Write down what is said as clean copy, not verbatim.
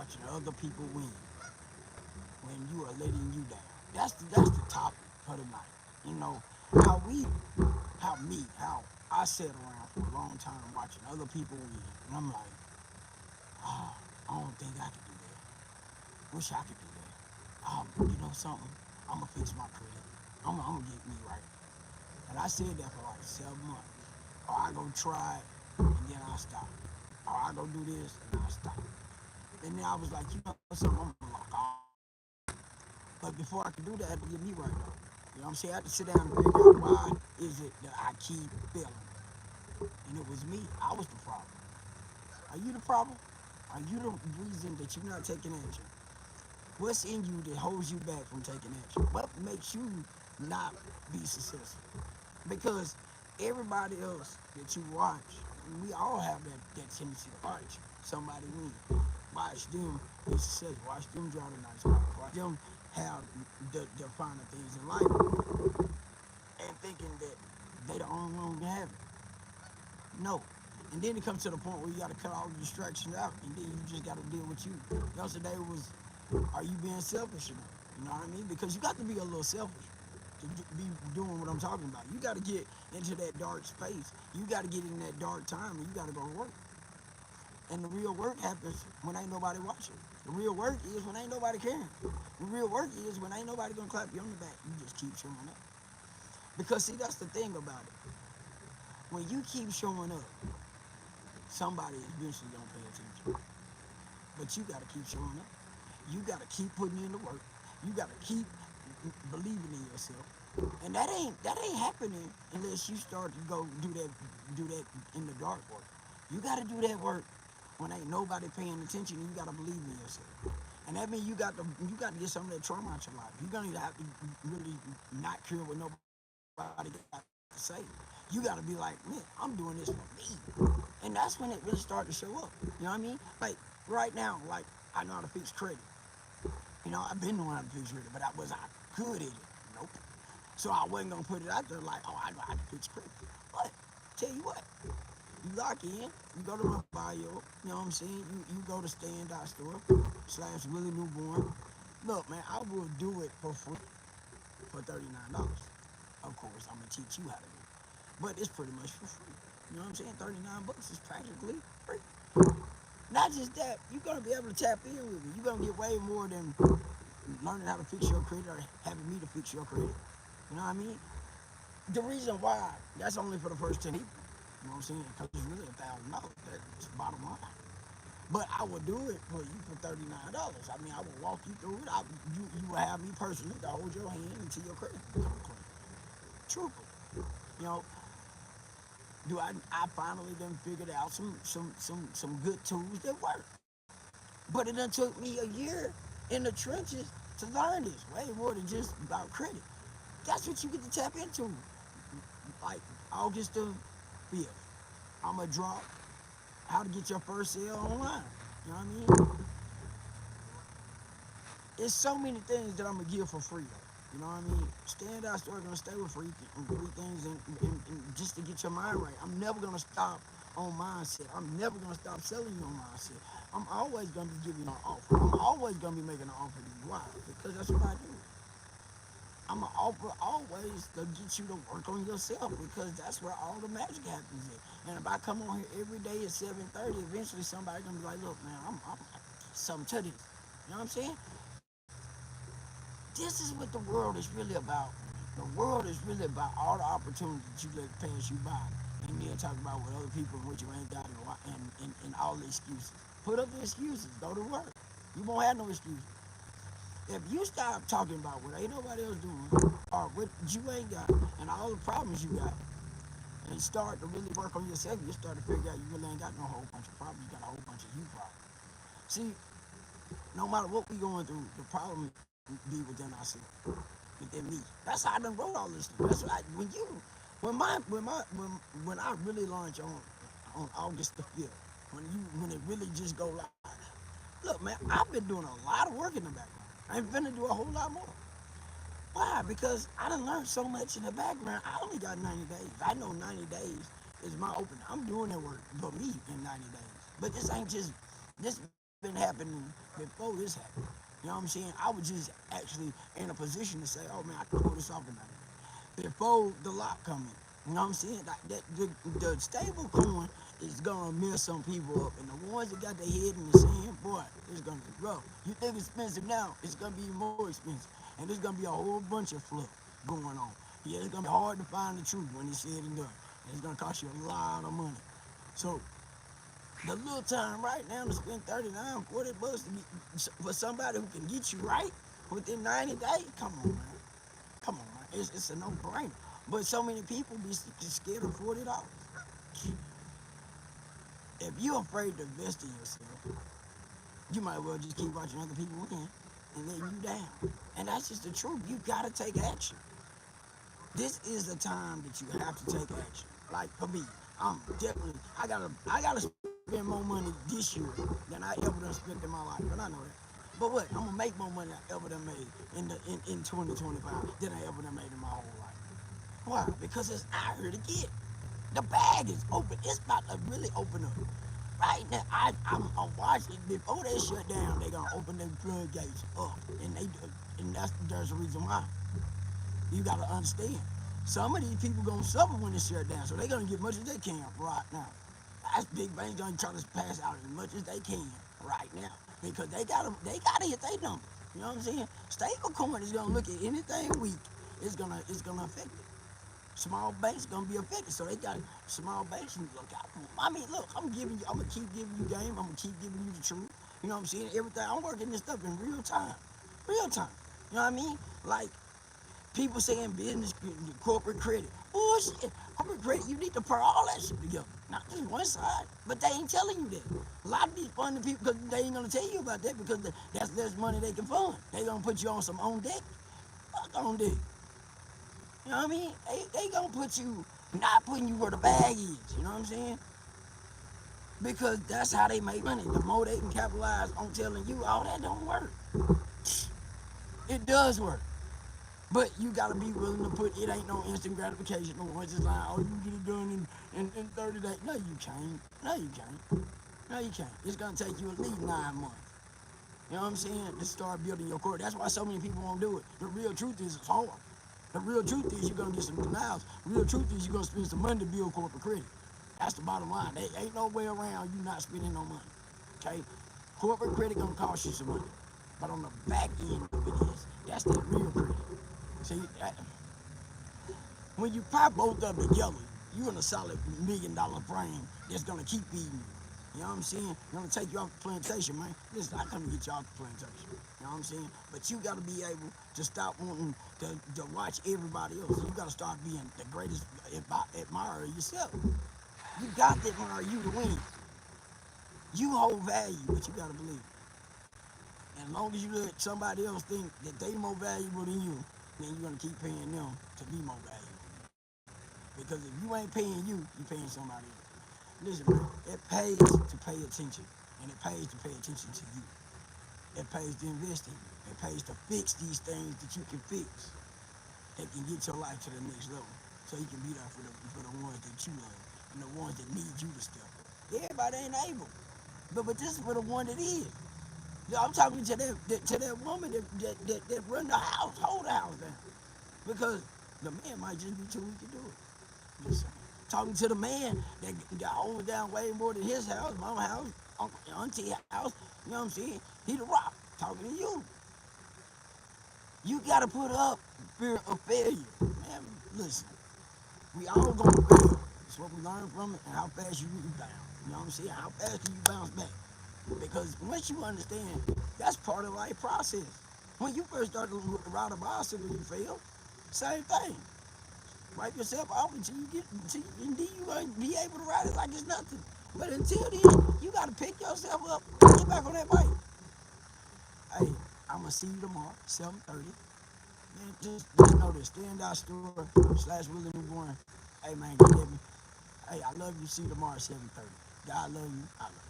watching other people win when you are letting you down. That's the topic for tonight. You know, how we, how I sat around for a long time watching other people win, and I'm like, oh, I don't think I could do that. Wish I could do that. You know something? I'm gonna fix my credit. I'm gonna get me right. And I said that for like 7 months. Or I go try it and then I stop. Or I go do this and I stop. And then I was like, you know something? I'm like, oh. But before I could do that, I had to get me right though. You know what I'm saying? I had to sit down and figure out why is it that I keep failing. And it was me. I was the problem. Are you the problem? Are you the reason that you're not taking action? What's in you that holds you back from taking action? What makes you not be successful? Because everybody else that you watch, we all have that tendency to watch somebody win. Watch them be successful. Watch them drive a nice car. Watch them have the finer things in life and thinking that they the only one who have it. No. And then it comes to the point where you got to cut all the distractions out, and then you just got to deal with you. Yesterday was, are you being selfish enough? You know what I mean? Because you got to be a little selfish to be doing what I'm talking about. You got to get into that dark space. You got to get in that dark time, and you got to go to work. And the real work happens when ain't nobody watching. The real work is when ain't nobody caring. The real work is when ain't nobody gonna clap you on the back. You just keep showing up. Because see, that's the thing about it. When you keep showing up, somebody is eventually gonna pay attention. But you gotta keep showing up. You gotta keep putting in the work. You gotta keep believing in yourself. And that ain't happening unless you start to go do that in the dark work. You gotta do that work when ain't nobody paying attention. You gotta believe in yourself. And that means you got to get some of that trauma out your life. You're gonna have to really not care what nobody got to say. You got to be like, man, I'm doing this for me. And that's when it really started to show up. You know what I mean? Like right now, like I know how to fix credit. You know, I've been knowing how to fix credit, but was I good at it? Nope. So I wasn't gonna put it out there like, oh, I know how to fix credit. But tell you what, you lock in, you go to my bio, you know what I'm saying? You go to stand.store / Willie Newborn. Look, man, I will do it for free for $39. Of course, I'm gonna teach you how to do it. But it's pretty much for free. You know what I'm saying? 39 bucks is practically free. Not just that, you're gonna be able to tap in with me. You're gonna get way more than learning how to fix your credit or having me to fix your credit. You know what I mean? The reason why, that's only for the first 10 people. You know what I'm saying? Because it's really $1,000. That's the bottom line. But I will do it for you for $39. I mean, I will walk you through it. You will have me personally to hold your hand until your credit becomes clean. Truthfully, you know, I finally done figured out some good tools that work. But it done took me a year in the trenches to learn this. Way more than just about credit. That's what you get to tap into. Like August the 5th, I'm gonna drop how to get your first sale online. You know what I mean? It's so many things that I'm gonna give for free though. You know what I mean? Standout store gonna stay with free things and just to get your mind right. I'm never gonna stop on mindset. I'm never gonna stop selling you on mindset. I'm always gonna be giving you an offer. I'm always gonna be making an offer to you. Why? Because that's what I do. I'm gonna offer always to get you to work on yourself because that's where all the magic happens at. And if I come on here every day at 7:30, eventually somebody gonna be like, look, man, I'm something to this. You know what I'm saying? This is what the world is really about. The world is really about all the opportunities that you let pass you by. And then talk about what other people in which you ain't got it and all the excuses. Put up the excuses. Go to work. You won't have no excuses. If you stop talking about what ain't nobody else doing or what you ain't got and all the problems you got and start to really work on yourself, you start to figure out you really ain't got no whole bunch of problems. You got a whole bunch of you problems. See, no matter what we going through, the problem be within ourselves, within me. That's how I done wrote all this stuff. That's what when I really launch on August the 5th, when it really just go live. Look, man, I've been doing a lot of work in the background. I ain't finna do a whole lot more. Why? Because I done learned so much in the background. I only got 90 days. I know 90 days is my opening. I'm doing that work for me in 90 days. But this ain't just this. been happening before this happened. You know what I'm saying? I was just actually in a position to say, oh man, I can pull this off tonight. Before the lock coming. You know what I'm saying? Like the stable coin is gonna mess some people up, and the ones that got their head in the sand, boy, it's gonna be rough. You think it's expensive now? It's gonna be more expensive, and there's gonna be a whole bunch of fluff going on. Yeah, it's gonna be hard to find the truth when it's said and done, and it's gonna cost you a lot of money. So the little time right now to spend 39, 40 bucks to for somebody who can get you right within 90 days, come on, man. Come on, man. It's a no-brainer. But so many people be scared of $40. If you're afraid to invest in yourself, you might well just keep watching other people win and let you down. And that's just the truth. You gotta take action. This is the time that you have to take action. Like for me, I'm definitely I gotta spend more money this year than I ever done spent in my life, and I know that. But what? I'm gonna make more money than I ever done made in 2025 than I ever done made in my whole life. Why? Because it's out here to get. The bag is open. It's about to really open up. Right now, I'm watching. Before they shut down, they're gonna open the floodgates up, and there's a reason why. You gotta understand. Some of these people gonna suffer when it's shut down, so they're gonna get as much as they can right now. That's big banks gonna try to pass out as much as they can right now because they gotta hit their number. You know what I'm saying? Stable coin is gonna look at anything weak. It's gonna affect it. Small banks gonna be affected, so they got small banks. Look out. I mean, look, I'm gonna keep giving you game. I'm gonna keep giving you the truth. You know what I'm saying? Everything. I'm working this stuff in real time. You know what I mean? Like people saying business, corporate credit. Bullshit. Corporate credit, you need to put all that shit together. Not just one side. But they ain't telling you that. A lot of these funding people, because they ain't going to tell you about that because that's less money they can fund. They going to put you on some on deck. Fuck on deck. You know what I mean? They going to put you, not putting you where the bag is. You know what I'm saying? Because that's how they make money. The more they can capitalize on telling you, all that don't work. It does work. But you gotta be willing to put it ain't no instant gratification. No one's just like, oh, you get it done in 30 days. No, you can't. No, you can't. No, you can't. It's gonna take you at least 9 months. You know what I'm saying? To start building your core. That's why so many people won't do it. The real truth is it's hard. The real truth is you're gonna get some denials. The real truth is you're gonna spend some money to build corporate credit. That's the bottom line. There ain't no way around you not spending no money. Okay? Corporate credit gonna cost you some money. But on the back end of it is, that's the real credit. See, when you pop both of them together, you're in a solid $1 million frame that's gonna keep feeding you. You know what I'm saying? I'm gonna take you off the plantation, man. Listen, I come to get you off the plantation. You know what I'm saying? But you gotta be able to stop wanting to watch everybody else. You gotta start being the greatest admirer of yourself. You got to admire you to win. You hold value, but you gotta believe it. And as long as you let somebody else think that they more valuable than you, then you're gonna keep paying them to be more valuable. Because if you ain't paying you're paying somebody else. Listen, man, it pays to pay attention, and it pays to pay attention to you. It pays to invest in you. It pays to fix these things that you can fix that can get your life to the next level, so you can be there for the ones that you love and the ones that need you to step up. Everybody ain't able, but this is for the one that is. Yeah, I'm talking to that woman that run the house, hold the house down, because the man might just be too weak to do it. Just saying. Talking to the man that holds down way more than his house, mama house, uncle, auntie house. You know what I'm saying? He the rock. Talking to you. You gotta put up fear of failure, man. Listen, we all gonna fail. It's what we learn from it and how fast you rebound. You know what I'm saying? How fast can you bounce back? Because once you understand, that's part of the life process. When you first start to ride a bicycle, you fail. Same thing. Wipe yourself off until you gonna be able to ride it like it's nothing. But until then, you gotta pick yourself up and get back on that bike. Hey, I'ma see you tomorrow, 7:30. Man, just know this. Standout store / Willie Newborn. Hey man, get at me. Hey, I love you. See you tomorrow, 7:30. God love you. I love you.